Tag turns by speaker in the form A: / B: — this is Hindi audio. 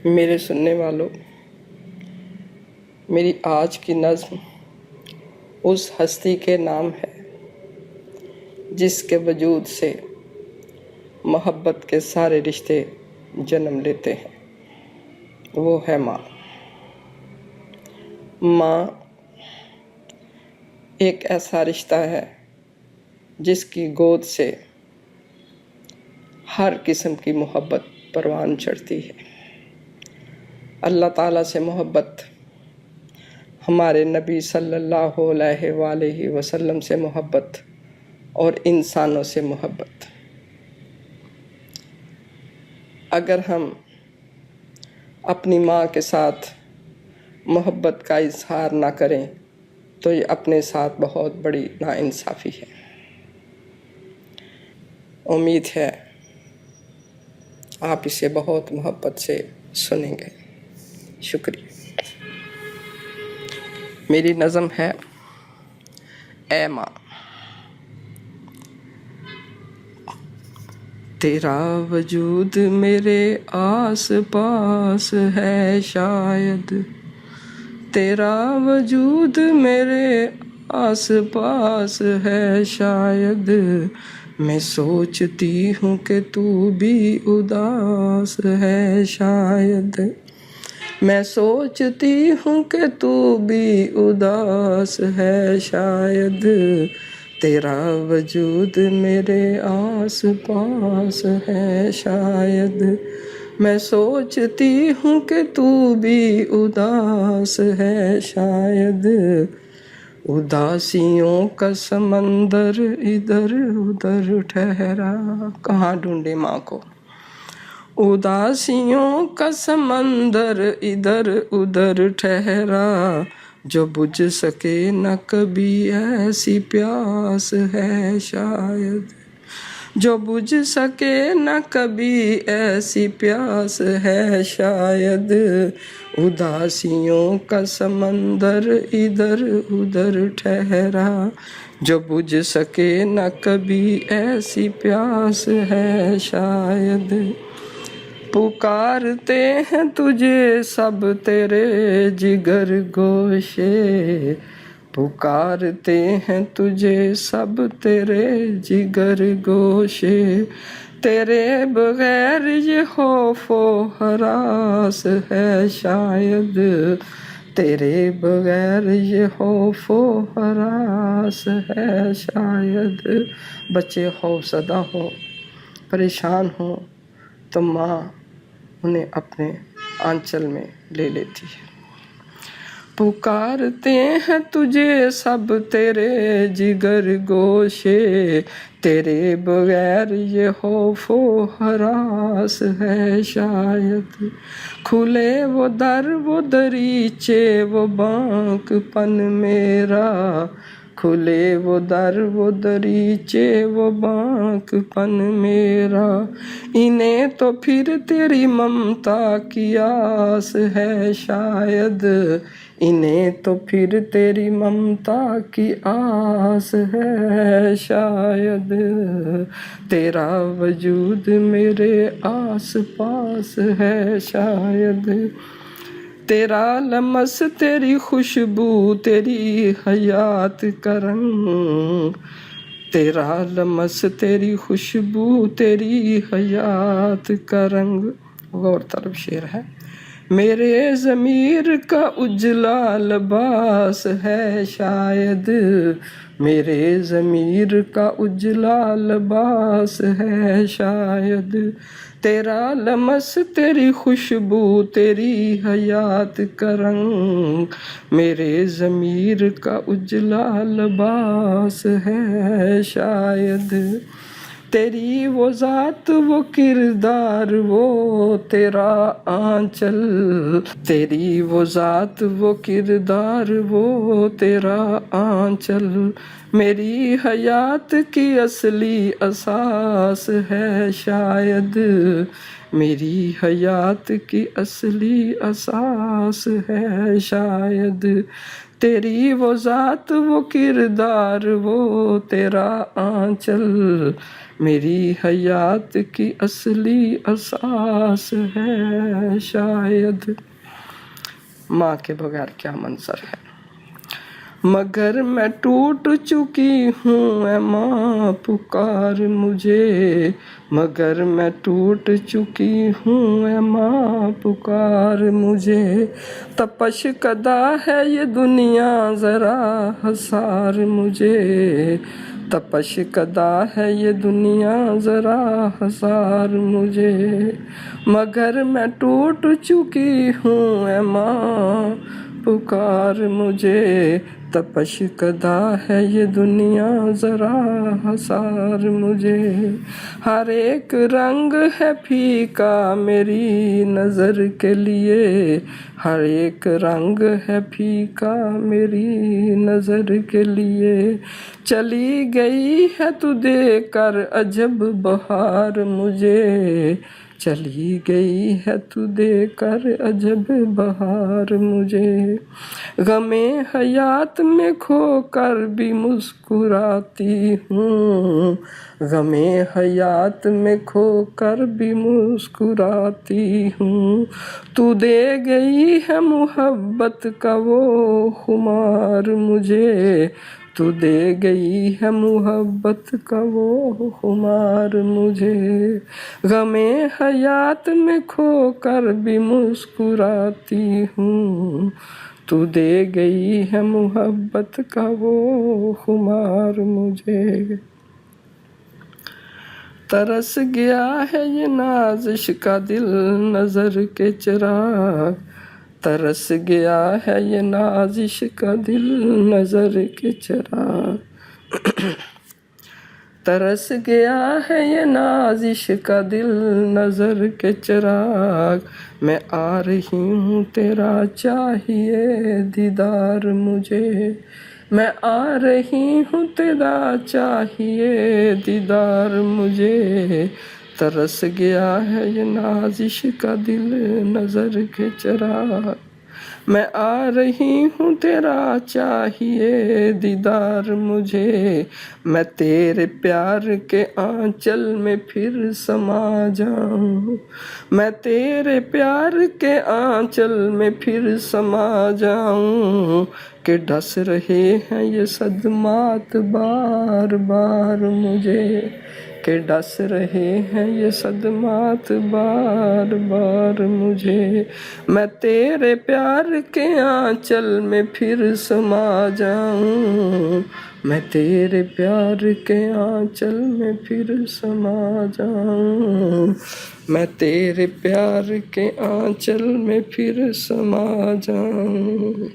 A: मेरे सुनने वालों, मेरी आज की नज़्म उस हस्ती के नाम है जिसके वजूद से मोहब्बत के सारे रिश्ते जन्म लेते हैं। वो है माँ। माँ एक ऐसा रिश्ता है जिसकी गोद से हर किस्म की मोहब्बत परवान चढ़ती है। अल्लाह ताला से मोहब्बत, हमारे नबी सल्लल्लाहु अलैहि वसल्लम से मोहब्बत और इंसानों से मोहब्बत। अगर हम अपनी माँ के साथ मोहब्बत का इजहार ना करें तो ये अपने साथ बहुत बड़ी नाइंसाफ़ी है। उम्मीद है आप इसे बहुत मोहब्बत से सुनेंगे। शुक्रिया। मेरी नज़म है ऐ माँ। तेरा वजूद मेरे आस पास है शायद, तेरा वजूद मेरे आस पास है शायद। मैं सोचती हूँ कि तू भी उदास है शायद, मैं सोचती हूँ कि तू भी उदास है शायद। तेरा वजूद मेरे आस पास है शायद, मैं सोचती हूँ कि तू भी उदास है शायद। उदासियों का समंदर इधर उधर ठहरा, कहाँ ढूंढे माँ को। उदासियों का समंदर इधर उधर ठहरा, जो बुझ सके न कभी ऐसी प्यास है शायद, जो बुझ सके न कभी ऐसी प्यास है शायद। उदासियों का समंदर इधर उधर ठहरा, जो बुझ सके न कभी ऐसी प्यास है शायद। पुकारते हैं तुझे सब तेरे जिगर गोशे, पुकारते हैं तुझे सब तेरे जिगर गोशे। तेरे बगैर ये खौफो हरास है शायद, तेरे बगैर ये खौफो हरास है शायद। बच्चे खौफज़दा हो, परेशान हो तो माँ उन्हें अपने आंचल में ले लेती है। पुकारते हैं तुझे सब तेरे जिगर गोशे, तेरे बगैर ये खौफो हरास है शायद। खुले वो दर वो दरीचे वो बांकपन मेरा, खुले वो दर वो दरीचे वो बांकपन मेरा। इन्हें तो फिर तेरी ममता की आस है शायद, इन्हें तो फिर तेरी ममता की आस है शायद। तेरा वजूद मेरे आस पास है शायद, तेरा लमस तेरी खुशबू तेरी हयात का रंग, तेरा लमस तेरी खुशबू तेरी हयात का रंग। गौर तलब शेर है। मेरे ज़मीर का उजला लिबास है शायद, मेरे ज़मीर का उजला लिबास है शायद। तेरा लमस तेरी खुशबू तेरी हयात का रंग, मेरे ज़मीर का उजला लिबास है शायद। तेरी वो ज़ात वो किरदार वो तेरा आंचल, तेरी वो ज़ात वो किरदार वो तेरा आंचल। मेरी हयात की असली असास है शायद, मेरी हयात की असली असास है शायद। तेरी वो ज़ात वो किरदार वो तेरा आंचल मेरी हयात की असली असास है शायद। माँ के बगैर क्या मंजर है, मगर मैं टूट चुकी हूँ ऐ माँ पुकार मुझे, मगर मैं टूट चुकी हूँ ऐ माँ पुकार मुझे। तपश कदा है ये दुनिया ज़रा हसार मुझे, तपश कदा है ये दुनिया ज़रा हसार मुझे, मगर मैं टूट चुकी हूँ ऐ माँ पुकार मुझे। तपश कदा है ये दुनिया ज़रा हसार मुझे। हर एक रंग है फीका मेरी नज़र के लिए, हर एक रंग है फीका मेरी नज़र के लिए। चली गई है तू देकर अजब बहार मुझे, चली गई है तू देकर अजब बहार मुझे। गमे हयात में खोकर भी मुस्कुराती हूँ, गमे हयात में खोकर भी मुस्कुराती हूँ। तू दे गई है मोहब्बत का वो खुमार मुझे, तू दे गई है मोहब्बत का वो खुमार मुझे। गमे हयात में खोकर भी मुस्कुराती हूँ, तू दे गई है मोहब्बत का वो खुमार मुझे। तरस गया है ये नाज़िश का दिल नज़र के चिराग, तरस गया है ये नाज़िश का दिल नज़र के चिराग। तरस गया है ये नाज़िश का दिल नज़र के चिराग, मैं आ रही हूँ तेरा चाहिए दीदार मुझे, मैं आ रही हूँ तेरा चाहिए दीदार मुझे। तरस गया है ये नाज़िश का दिल नज़र के चिराग, मैं आ रही हूँ तेरा चाहिए दीदार मुझे। मैं तेरे प्यार के आंचल में फिर समा जाऊँ, मैं तेरे प्यार के आंचल में फिर समा जाऊँ। कि डस रहे हैं ये सदमात बार बार मुझे, के डस रहे हैं ये सदमात बार बार मुझे। मैं तेरे प्यार के आंचल में फिर समा जाऊँ, मैं तेरे प्यार के आंचल में फिर समा जाऊँ, मैं तेरे प्यार के आंचल में फिर समा जाऊँ।